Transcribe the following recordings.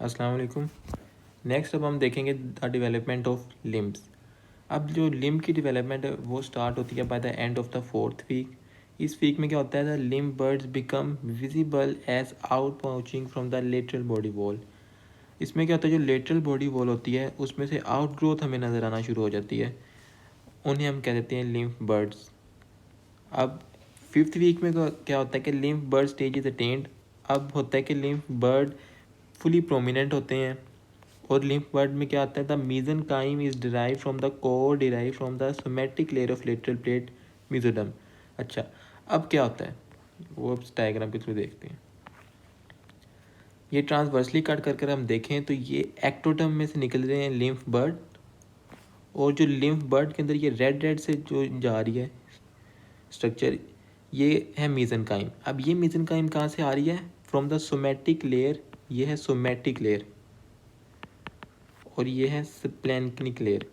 अस्सलाम वालेकुम। नेक्स्ट अब हम देखेंगे द डेवलपमेंट ऑफ लिम्स। अब जो लिम्ब की डेवलपमेंट है वो स्टार्ट होती है by the end of the fourth week. इस वीक में क्या होता है, the limb buds become visible as outpouching from the lateral body wall. इसमें क्या होता है, जो लेटरल बॉडी वॉल होती है उसमें से आउट ग्रोथ हमें नज़र आना शुरू हो जाती है, उन्हें हम कह देते हैं लिम्फ बर्ड्स। अब फिफ्थ वीक में क्या होता है कि lymph bud stage is attend. अब होता है कि लिम्फ बर्ड फुली प्रोमिनेंट होते हैं। और लिम्फ बर्ड में क्या आता है, the mesenchyme is derive from the core derive from the somatic layer of lateral plate mesoderm. अच्छा, अब क्या होता है वो अब डायग्राम के थ्रू देखते हैं। ये ट्रांसवर्सली कट कर हम देखें तो ये एक्टोडर्म में से निकल रहे हैं लिम्फ बर्ड, और जो लिम्फ बर्ड के अंदर ये रेड से जो जा रही है स्ट्रक्चर, ये है मीजनकाइम। अब ये मीजनकाइम कहाँ से आ रही है, फ्रॉम द सोमेटिक लेयर। ये है सोमेटिक लेयर और ये है splanchnic layer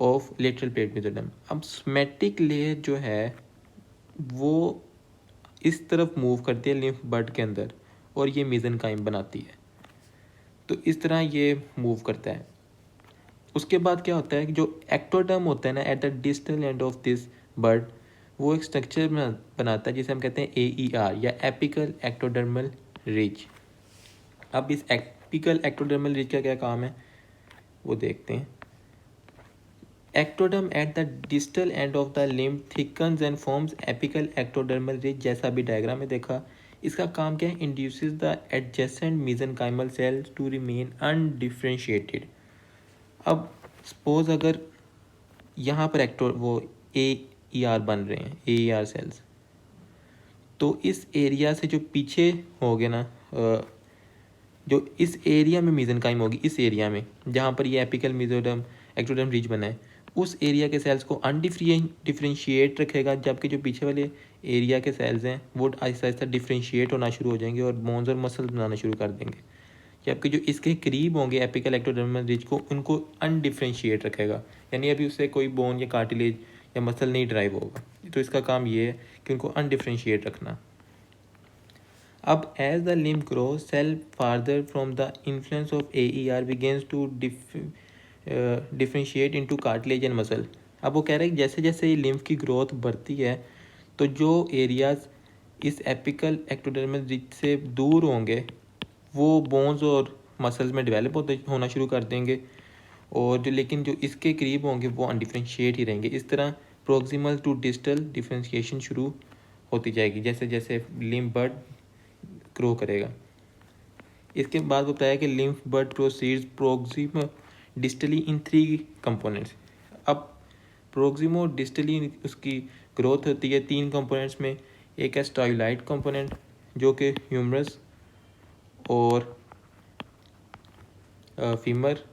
of lateral plate mesoderm. अब सोमेटिक लेयर जो है वो इस तरफ मूव करती है लिम्फ बड के अंदर और ये मीजनकाइम बनाती है, तो इस तरह ये मूव करता है। उसके बाद क्या होता है कि जो एक्टोडर्म होता है ना, eight the distal end of this bird, वो एक स्ट्रक्चर बनाता है जिसे हम कहते हैं AER या एपिकल एक्टोडर्मल रिज। अब इस एपिकल एक्टोडर्मल रिज का क्या काम है वो देखते हैं। Ectoderm at the distal end of the limb thickens and forms apical ectodermal ridge, जैसा अभी डायग्राम में देखा। इसका काम क्या है, induces the adjacent mesenchymal cells to remain undifferentiated. अब सपोज अगर यहाँ पर वो AER बन रहे हैं, AER सेल्स, तो इस एरिया से जो पीछे हो गए ना, जो इस एरिया में मीजनकाइम होगी, इस एरिया में जहाँ पर ये एपिकल मीजोडर्म एक्टोडर्म रिज बना है, उस एरिया के सेल्स को अनडिफ्रेंशिएट रखेगा, जबकि जो पीछे वाले एरिया के सेल्स हैं वो आहिस्ता आहिस्ता डिफ्रेंशिएट होना शुरू हो जाएंगे और बोन्स और मसल्स बनाना शुरू कर देंगे। जबकि जो इसके करीब होंगे एपिकल एक्टोडर्मल रिज को, उनको अनडिफ्रेंशिएट रखेगा, यानी अभी उससे कोई बोन या कार्टिलेज या मसल नहीं ड्राइव होगा। तो इसका काम ये है कि उनको अनडिफ्रेंशिएट रखना। अब as the limb grow, cell further from the influence of AER begins to differentiate into cartilage and muscle. अब वो कह रहे हैं कि जैसे जैसे ये लिम्फ की ग्रोथ बढ़ती है तो जो एरियाज इस एपिकल एक्टोडर्मल रिज से दूर होंगे वो बोन्स और मसल्स में डेवलप होना शुरू कर देंगे, और जो लेकिन जो इसके करीब होंगे वो अनडिफ्रेंशिएट ही रहेंगे। इस तरह प्रोक्सिमल टू डिस्टल डिफ्रेंशिएशन शुरू होती जाएगी जैसे जैसे लिम्फ बर्ड ग्रो करेगा। इसके बाद बताया कि लिम्फ बर्ड प्रोसीड्स प्रोक्सिमो डिस्टली इन 3 कंपोनेंट्स। अब प्रोक्सिमो डिस्टली उसकी ग्रोथ होती है 3 कंपोनेंट्स में। एक है स्टाइलाइट कंपोनेंट जो कि ह्यूमरस और फीमर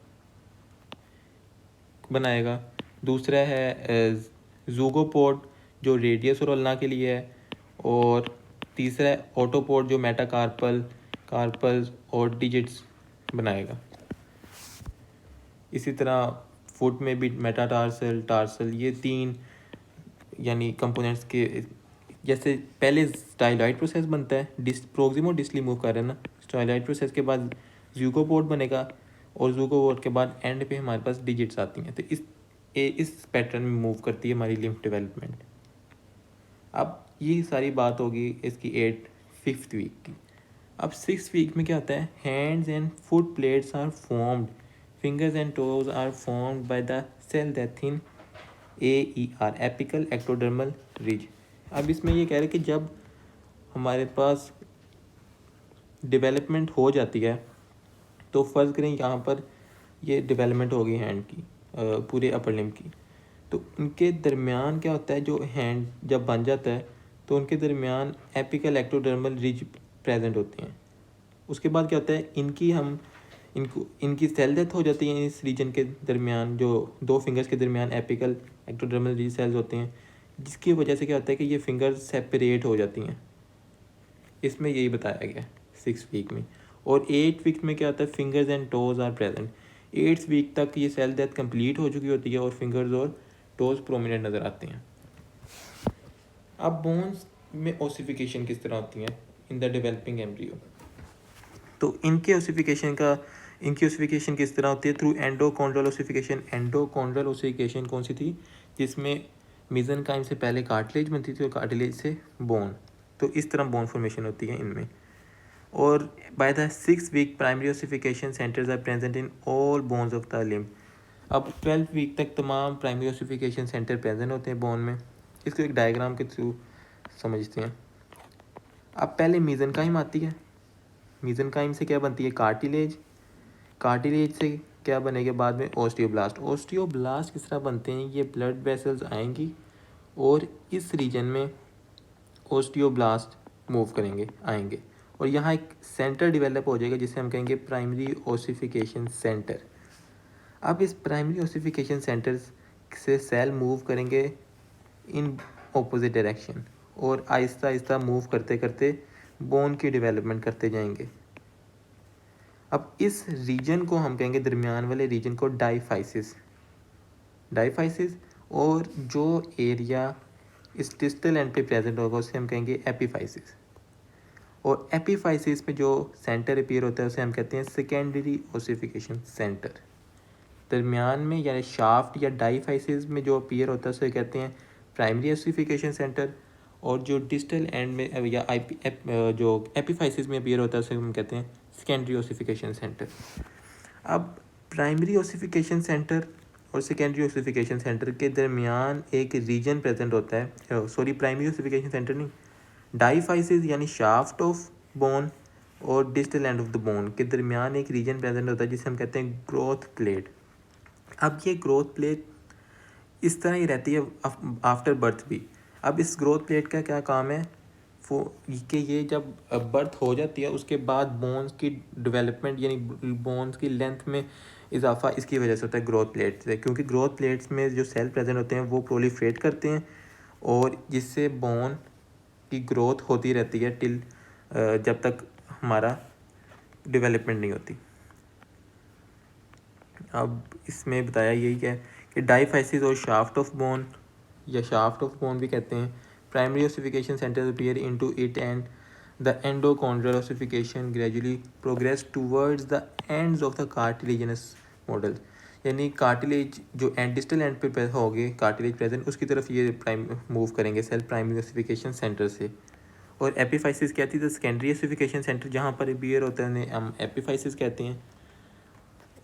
बनाएगा। दूसरा है जूगोपोड जो रेडियस और अल्ना के लिए है। और तीसरा है ऑटोपोड जो मेटाकार्पल, कार्पल्स और डिजिट्स बनाएगा। इसी तरह फुट में भी मेटाटार्सल, टार्सल, ये 3 यानी कंपोनेंट्स के, जैसे पहले स्टाइलॉइड प्रोसेस बनता है, प्रोक्सिमो डिस्टली मूव कर रहे हैं ना, स्टाइलॉइड प्रोसेस के बाद ज़ूगोपोड बनेगा और ज़ूगोपोड के बाद एंड पे हमारे पास डिजिट्स आती हैं। तो इस पैटर्न में मूव करती है हमारी लिम्फ डेवलपमेंट। अब ये सारी बात होगी इसकी 5th वीक की। अब 6th वीक में क्या होता है, hands and foot plates are formed, fingers and toes are formed by the cell death in AER apical ectodermal ridge. अब इसमें ये कह रहे हैं कि जब हमारे पास डेवलपमेंट हो जाती है तो फ़र्ज़ करें यहाँ पर ये डेवलपमेंट हो गई हैंड की, पूरे अपर लिम्ब की, तो उनके दरमियान क्या होता है, जो हैंड जब बन जाता है तो उनके दरमियान एपिकल एक्टोडर्मल रिज प्रेजेंट होती हैं। उसके बाद क्या होता है, इनकी सेल डेथ हो जाती है इस रीजन के दरमियान, जो 2 फिंगर्स के दरमियान एपिकल एक्टोडर्मल रिज सेल्स होते हैं, जिसकी वजह से क्या होता है कि ये फिंगर्स सेपरेट हो जाती हैं। इसमें यही बताया गया 6 वीक में। और 8 वीक में क्या होता है, fingers and toes are present. 8 week तक ये सेल डेथ कंप्लीट हो चुकी होती है और फिंगर्स और टोज प्रोमिनेंट नज़र आते हैं। अब बोन्स में ओसिफिकेशन किस तरह होती है इन द डेवलपिंग एम्ब्रियो। तो इनकी ओसिफिकेशन किस तरह होती है? Through endochondral ossification. Endochondral ossification कौन सी थी? जिसमें मेसेनकाइम से पहले कार्टिलेज बनती थी और कार्टिलेज से बोन। तो इस तरह बोन फॉर्मेशन होती है इनमें। और by the 6th week primary ossification centres are present in all bones of the limb. अब 12th वीक तक तमाम प्राइमरी ओसिफिकेशन सेंटर प्रेजेंट होते हैं बोन में। इसको एक डायग्राम के थ्रू समझते हैं। अब पहले मेसेनकाइम आती है। मेसेनकाइम से क्या बनती है? कार्टिलेज। कार्टिलेज से क्या बनेगा बाद में? ओस्टियोब्लास्ट। ओस्टियोब्लास्ट किस तरह बनते हैं? ये ब्लड वेसल्स आएंगी और इस रीजन में ओस्टियोब्लास्ट मूव करेंगे, आएंगे, और यहाँ एक सेंटर डेवलप हो जाएगा जिसे हम कहेंगे प्राइमरी ओसिफिकेशन सेंटर। अब इस प्राइमरी ओसिफिकेशन सेंटर से सेल मूव करेंगे इन ऑपोजिट डायरेक्शन और आहिस्ता आहिस्ता मूव करते करते बोन की डेवलपमेंट करते जाएंगे। अब इस रीजन को हम कहेंगे, दरमियान वाले रीजन को डाईफाइसिस। डाईफाइसिस। और जो एरिया इस डिस्टल एंड पे प्रेजेंट होगा उसे हम कहेंगे एपीफाइसिस। और एपीफाइसिस में जो सेंटर अपीयर होता है उसे हम कहते हैं सेकेंडरी ओसिफिकेशन सेंटर। दरमियान में यानी शाफ्ट या डाईफाइसिस में जो अपीयर होता है उसे कहते हैं प्राइमरी ओसिफिकेशन सेंटर। और जो डिस्टल एंड में या जो एपीफाइसिस में अपीयर होता है उसे हम कहते हैं सेकेंडरी ओसिफिकेशन सेंटर। अब प्राइमरी ओसिफिकेशन सेंटर और सेकेंडरी ओसिफिकेशन सेंटर के दरमियान एक रीजन प्रेजेंट होता है, सॉरी प्राइमरी ओसिफिकेशन सेंटर नहीं, डाईफाइसिस यानी शाफ्ट ऑफ बोन और distal end of the bone के दरमियान एक रीजन प्रेजेंट होता है जिसे हम कहते हैं ग्रोथ प्लेट। अब ये ग्रोथ प्लेट इस तरह ही रहती है आफ्टर बर्थ भी। अब इस ग्रोथ प्लेट का क्या काम है? कि ये जब बर्थ हो जाती है उसके बाद बोन्स की डेवलपमेंट यानी बोन्स की लेंथ में इजाफा इसकी वजह से होता है ग्रोथ प्लेट से, क्योंकि ग्रोथ प्लेट्स में जो सेल प्रेजेंट होते हैं वो प्रोलिफरेट करते हैं और जिससे बोन की ग्रोथ होती रहती है टिल जब तक हमारा डेवलपमेंट नहीं होती। अब इसमें बताया यही है कि डाईफाइसिस और शाफ्ट ऑफ बोन या शाफ्ट ऑफ बोन भी कहते हैं, primary ossification centre appear into it and the endochondral ossification gradually progress towards the ends of the cartilaginous model. यानी कार्टिलेज जो डिस्टल एंड पे होगे कार्टिलेज प्रेजेंट उसकी तरफ ये मूव करेंगे सेल प्राइमरी ओसिफिकेशन सेंटर से। और एपीफाइसिस क्या थी? द सेकेंडरी ओसिफिकेशन सेंटर जहाँ पर अपीयर होता है हम एपीफाइसिस कहते हैं।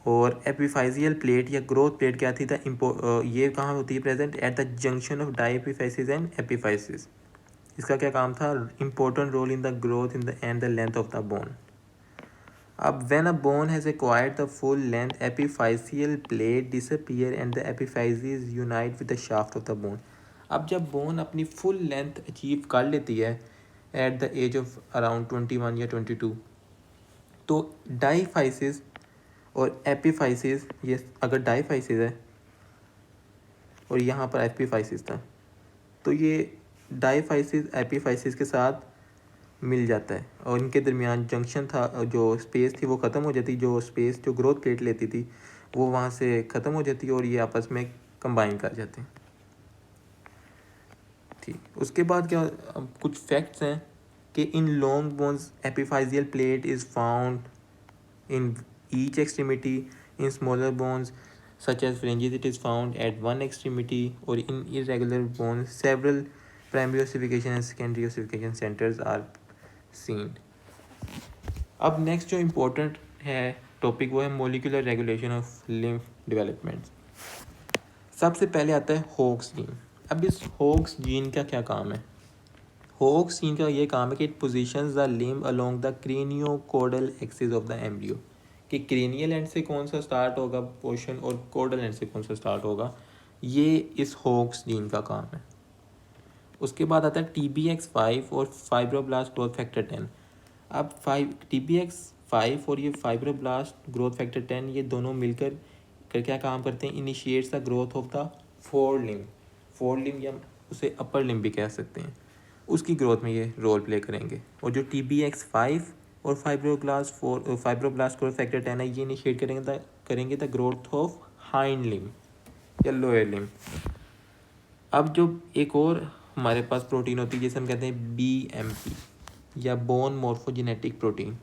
और एपीफाइजियल प्लेट या ग्रोथ प्लेट क्या थी? ये कहाँ होती है present? At the junction of diaphysis and epiphysis. इसका क्या काम था? Important role in the growth in the end the length of the bone. अब when a bone has acquired the full length epiphyseal plate disappear and the epiphysis unite with the shaft of the bone. अब जब bone अपनी full length achieve कर लेती है at the age of around 21 या 22, तो डाईफाइसिस और एपीफाइसिस, ये अगर डाईफाइसिस है और यहाँ पर एपीफाइसिस था तो ये डाईफाइसिस एपीफाइसिस के साथ मिल जाता है और इनके दरमियान जंक्शन था, जो स्पेस थी वो ख़त्म हो जाती, जो स्पेस जो ग्रोथ प्लेट लेती थी वो वहाँ से ख़त्म हो जाती और ये आपस में कंबाइन कर जाते हैं। ठीक, उसके बाद क्या अब कुछ फैक्ट्स हैं कि in long bones एपीफाइजियल plate is found in each extremity. In smaller bones such as phalanges it is found at one extremity, or in irregular bones several primary ossification and secondary ossification centers are seen. अब next जो important है topic वो है molecular regulation of lymph development. सबसे पहले आता है hoax gene. अब इस होक्स जीन का क्या काम है? होक्स जीन का ये काम है कि it positions the limb along the craniocaudal axis of the embryo, कि क्रेनियल एंड से कौन सा स्टार्ट होगा पोर्शन और कोडल एंड से कौन सा स्टार्ट होगा, ये इस होक्स जीन का काम है। उसके बाद आता है TBX5 और फाइब्रोब्लास्ट ग्रोथ फैक्टर 10। अब TBX5 और ये फाइब्रोब्लास्ट ग्रोथ फैक्टर 10 ये दोनों मिलकर क्या काम करते हैं? Initiates the growth of the four limb या उसे अपर लिम्ब भी कह सकते हैं, उसकी ग्रोथ में ये रोल प्ले करेंगे। और जो TBX5 और फाइब्रोब्लास्ट ग्रोथ फैक्टर 10 है ये इनिशिएट करेंगे the growth of hind limb या लोअर लिम्ब। अब जो एक और हमारे पास प्रोटीन होती है जिसे हम कहते हैं BMP या बोन मोर्फोजेनेटिक प्रोटीन।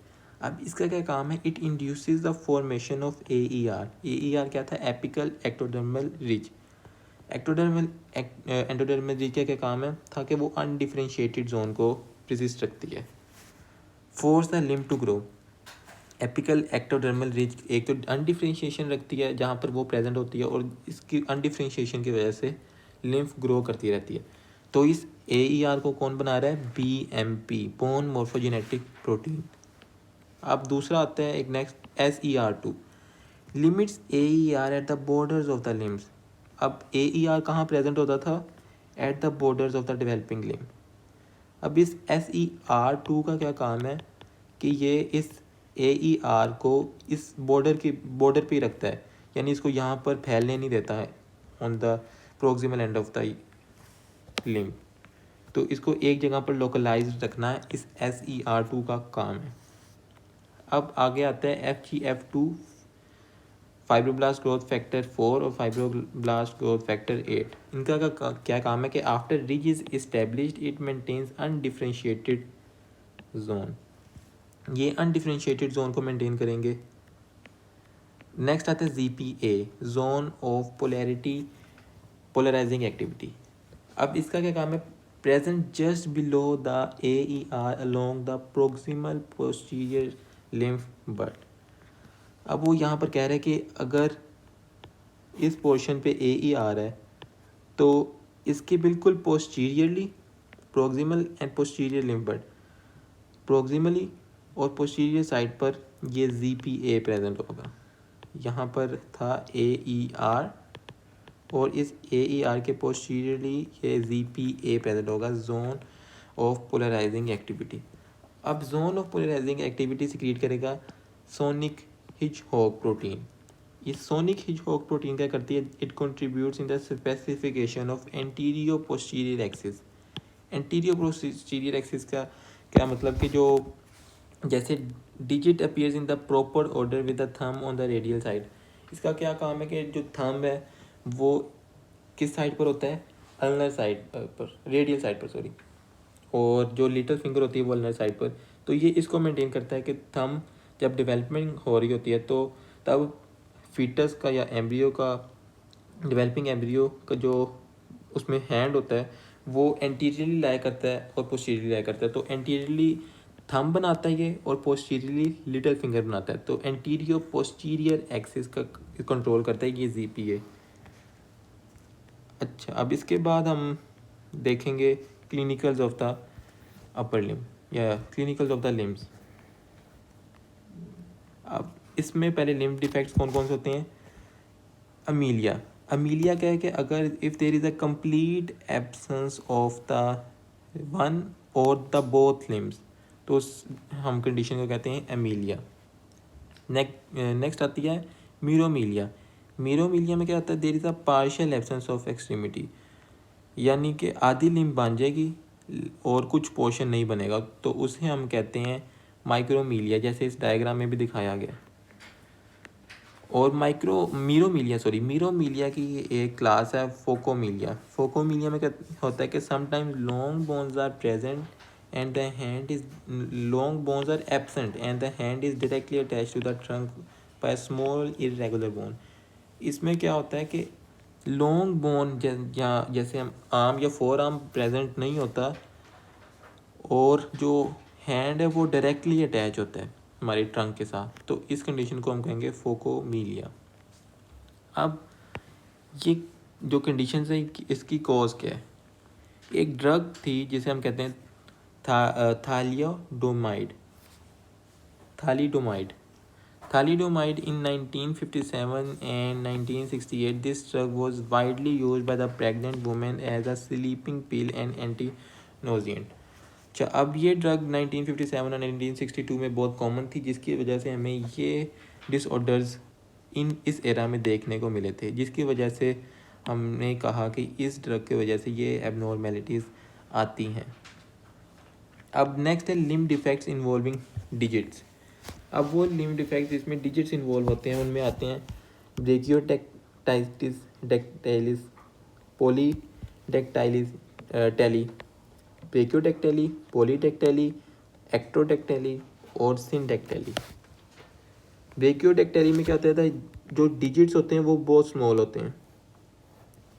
अब इसका क्या काम है, it induces the formation of AER। AER क्या था, apical ectodermal ridge. Ectodermal endodermal ridge का क्या काम है था कि वो अनडिफरेंशिएटेड जोन को प्रेसिस्ट रखती है। Force the limb to grow. Apical ectodermal ridge एक तो अनडिफरेंशिएशन रखती है जहाँ पर वो प्रेजेंट होती है, और इसकी अनडिफरेंशिएशन की वजह से लिम्फ ग्रो करती रहती है। तो इस AER को कौन बना रहा है, BMP, बोन मोर्फोजेनेटिक प्रोटीन। अब दूसरा आता है एक next SER2, limits AER at the borders of the limbs. अब AER कहाँ प्रेजेंट होता था, at the borders of the developing limb. अब इस SER2 का क्या काम है कि ये इस AER को इस बॉर्डर पे ही रखता है, यानी इसको यहाँ पर फैलने नहीं देता है on the proximal and of the limb. तो इसको एक जगह पर लोकलाइज रखना है, इस SER2 का काम है। अब आगे आता है FGF2, फाइब्रोब्लास्ट ग्रोथ फैक्टर 4 और फाइब्रोब्लास्ट ग्रोथ फैक्टर 8। इनका क्या काम है कि after ridge is established it maintains undifferentiated zone. ये अनडिफरेंशिएटेड जोन को मेंटेन करेंगे। नेक्स्ट आता है ZPA, zone of polarity polarising activity. अब इसका क्या काम है, present just below the AER along the proximal posterior limb bud. अब वो यहाँ पर कह रहे हैं कि अगर इस पोर्शन पे AER है तो इसके बिल्कुल posteriorly, proximal end posterior limb bud, proximally और पोस्टीरियर साइड पर ये ZPA प्रेजेंट होगा। यहाँ पर था AER और इस AER के पोस्टीरियरली ये ZPA प्रेजेंट होगा, जोन ऑफ पोलराइजिंग एक्टिविटी। अब जोन ऑफ पोलराइजिंग एक्टिविटी से क्रिएट करेगा सोनिक हिचहॉक प्रोटीन। इस सोनिक हिचहॉक प्रोटीन क्या करती है, it contributes in the specification of anterior posterior axis. Anterior posterior axis का क्या मतलब कि जो जैसे digit appears in the proper order with the thumb on the radial side. इसका क्या काम है कि जो थंब है वो किस साइड पर होता है, अल्नर साइड पर, रेडियल साइड पर सॉरी, और जो लिटिल फिंगर होती है वो अल्नर साइड पर। तो ये इसको मेंटेन करता है कि थंब जब डेवलपमेंट हो रही होती है तो तब फीटस का या एम्ब्रियो का, डेवलपिंग एम्ब्रियो का जो उसमें हैंड होता है वो एंटीरियरली लाया करता है और पोस्टीरियरली लाया करता है। तो एंटीरियरली थंब बनाता है ये और पोस्टीरियरली लिटिल फिंगर बनाता है। तो एंटीरियो पोस्टीरियर एक्सिस का कंट्रोल करता है ये ZPA। अच्छा, अब इसके बाद हम देखेंगे clinicals of the upper limb या क्लिनिकल्स ऑफ द लिम्स। अब इसमें पहले लिम्ब डिफेक्ट्स कौन कौन से होते हैं। अमीलिया, अमीलिया क्या है कि अगर if there is a complete absence of the one और द बोथ लिम्स, तो हम कंडीशन को कहते हैं अमीलिया। नेक्स्ट आती है मीरोमीलिया। मीरोमीलिया में क्या होता है, there is a partial absence of extremity, यानी कि आधी लिम्ब बन जाएगी और कुछ पोर्शन नहीं बनेगा, तो उसे हम कहते हैं माइक्रोमीलिया, जैसे इस डायग्राम में भी दिखाया गया। और मीरोमीलिया की एक क्लास है फोकोमीलिया। फोकोमीलिया में क्या होता है कि sometimes long bones are present and the hand is, long bones are absent and the hand is directly attach to the trunk by small irregular bone. इसमें क्या होता है कि लॉन्ग बोन या जैसे हम आर्म या फोर आर्म प्रेजेंट नहीं होता और जो हैंड है वो डायरेक्टली अटैच होता है हमारे ट्रंक के साथ, तो इस कंडीशन को हम कहेंगे फोकोमीलिया। अब ये जो कंडीशन है इसकी कॉज क्या है। एक ड्रग थी जिसे हम कहते हैं थालिडोमाइड। Thalidomide in 1957 and 1968, this drug was widely used by the pregnant women as a sleeping pill and anti-nausant। अच्छा, अब ये ड्रग 1957 और 1962 में बहुत कॉमन थी, जिसकी वजह से हमें ये डिसऑर्डर्स इस एरा में देखने को मिले थे, जिसकी वजह से हमने कहा कि इस ड्रग की वजह से ये एबनॉर्मेलिटीज़ आती हैं। अब नेक्स्ट है लिम्ब डिफेक्ट्स इन्वॉल्विंग डिजिट्स। अब वो लिम्ब डिफेक्ट्स जिसमें डिजिट्स इन्वॉल्व होते हैं उनमें आते हैं ब्रेकियोडेक्टाइटिस डेक्टाइलिस, पॉलीडेक्टाइलिस टेली, ब्रेकियोडेक्टाइली, पॉलीडेक्टाइली, एक्टोडेक्टाइली और सिंडेक्टेली। ब्रेकियोडेक्टेली में क्या होता है, जो डिजिट्स होते हैं वो बहुत स्मॉल होते हैं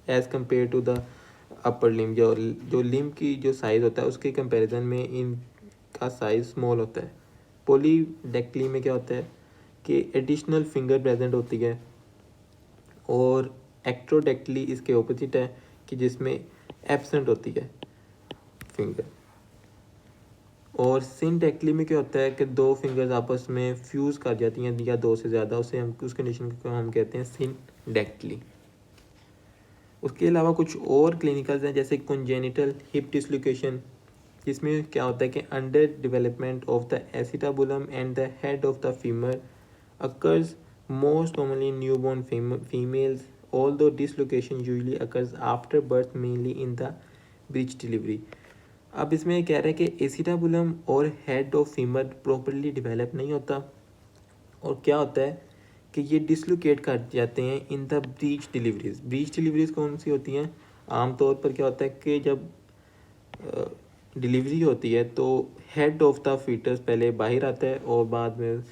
as compare to the upper limb. जो लिम्ब की जो साइज़ होता है उसके कंपैरिजन में इनका साइज़ स्मॉल होता है। पॉलीडेक्टली में क्या होता है कि एडिशनल फिंगर प्रेजेंट होती है, और एक्ट्रोडेक्टली इसके ऑपोजिट है कि जिसमें एब्सेंट होती है फिंगर। और सिनडेक्टली में क्या होता है कि दो फिंगर्स आपस में फ्यूज़ कर जाती हैं या दो से ज़्यादा, उसे हम उस कंडीशन को हम कहते हैं सिनडेक्टली। उसके अलावा कुछ और क्लिनिकल्स हैं जैसे कंजेनिटल हिप डिसलोकेशन, जिसमें क्या होता है कि under development of the acetabulum and the head of the femur occurs most commonly in newborn females, although dislocation usually occurs after birth mainly in the breech delivery। अब इसमें कह रहा है कि एसिटाबुलम और head of femur properly develop नहीं होता, और क्या होता है कि ये डिसलोकेट कर जाते हैं in the breach deliveries. Breach deliveries कौन सी होती हैं? आमतौर पर क्या होता है कि जब डिलीवरी होती है तो हेड ऑफ द फीटस पहले बाहर आता है और बाद में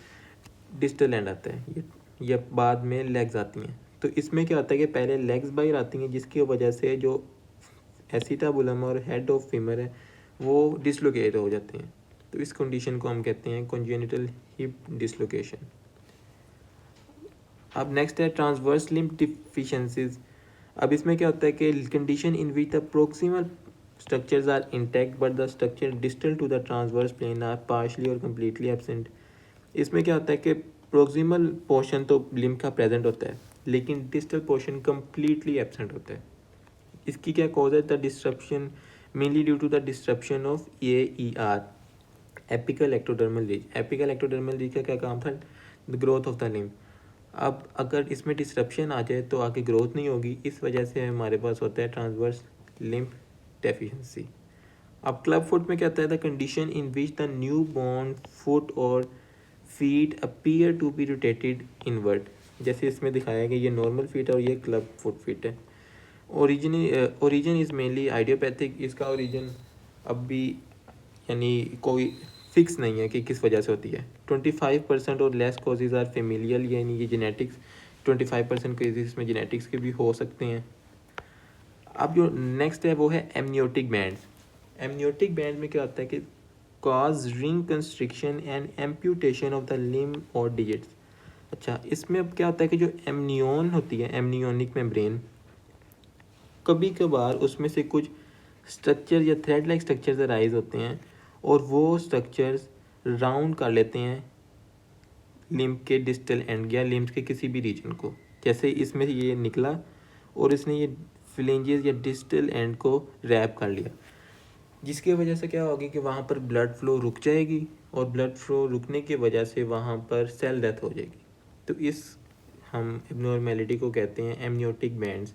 डिस्टल एंड आता है, ये बाद में लेग्स आती हैं। तो इसमें क्या होता है कि पहले लेग्स बाहर आती हैं, जिसकी वजह से जो एसिटाबुलम और हेड ऑफ फीमर है वो डिसलोकेट हो जाते हैं। तो इस कंडीशन को हम कहते हैं कॉन्जेनिटल हिप डिसलोकेशन। अब नेक्स्ट है ट्रांसवर्स लिम्ब डिफिशिएंसीज। अब इसमें क्या होता है कि condition in which the proximal structures are intact but the structure distal to the transverse plane are partially or completely absent। इसमें क्या होता है कि प्रोक्सिमल पोर्शन तो लिम्ब का प्रेजेंट होता है लेकिन डिस्टल पोर्शन कम्प्लीटली एब्सेंट होता है। इसकी क्या कॉज है? The disruption mainly due to the disruption of AER, apical ectodermal ridge. Apical ectodermal ridge का क्या काम था? The growth of the limb. अब अगर इसमें डिस्ट्रप्शन आ जाए तो आगे ग्रोथ नहीं होगी, इस वजह से हमारे पास होता है ट्रांसवर्स लिम्ब डेफिशिएंसी। अब क्लब फुट में क्या होता है? The condition in which the newborn foot और feet appear to be rotated inward. जैसे इसमें दिखाया कि ये नॉर्मल फीट है और ये क्लब फुट फीट है। Origin is mainly idiopathic. इसका ओरिजिन अब भी यानी कोई फिक्स नहीं है कि किस वजह से होती है। 25% और लेस कॉजेज आर फेमिलियल, यानी ये जेनेटिक्स 25% केसेस में जेनेटिक्स के भी हो सकते हैं। अब जो नेक्स्ट है वो है एमनियोटिक बैंड्स। एमनियोटिक बैंड में क्या होता है कि cause ring constriction and amputation of the limb और डिजिट्स। अच्छा, इसमें अब क्या होता है कि जो एमनियोन होती है, एमनियोनिक मेम्ब्रेन, कभी कभार उसमें से कुछ स्ट्रक्चर या थ्रेड लाइक स्ट्रक्चर्स अराइज होते हैं और वो स्ट्रक्चर्स राउंड कर लेते हैं लिम्ब के डिस्टल एंड या लिम्ब के किसी भी रीजन को। जैसे इसमें ये निकला और इसने ये फ्लेंजेस या डिस्टल एंड को रैप कर लिया, जिसकी वजह से क्या होगी कि वहाँ पर ब्लड फ्लो रुक जाएगी और ब्लड फ्लो रुकने की वजह से वहाँ पर सेल डेथ हो जाएगी। तो इस हम एबनॉर्मेलिटी को कहते हैं एमनियोटिक बैंड्स।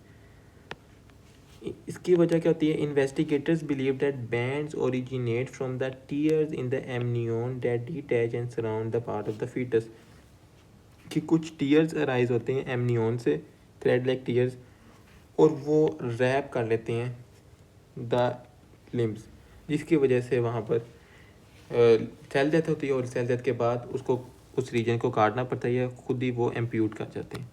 इसकी वजह क्या होती है? Investigators believe that bands originate from the tears in the amnion that detach and surround the part of the foetus. कि कुछ टीयर्स अराइज होते हैं एमनियोन से, थ्रेड लाइक टीयर्स, और वो रैप कर लेते हैं द लिम्ब्स, जिसकी वजह से वहाँ पर सेल डेथ होती है और सेल डेथ के बाद उसको उस रीजन को काटना पड़ता है या खुद ही वो एम्प्यूट कर जाते हैं।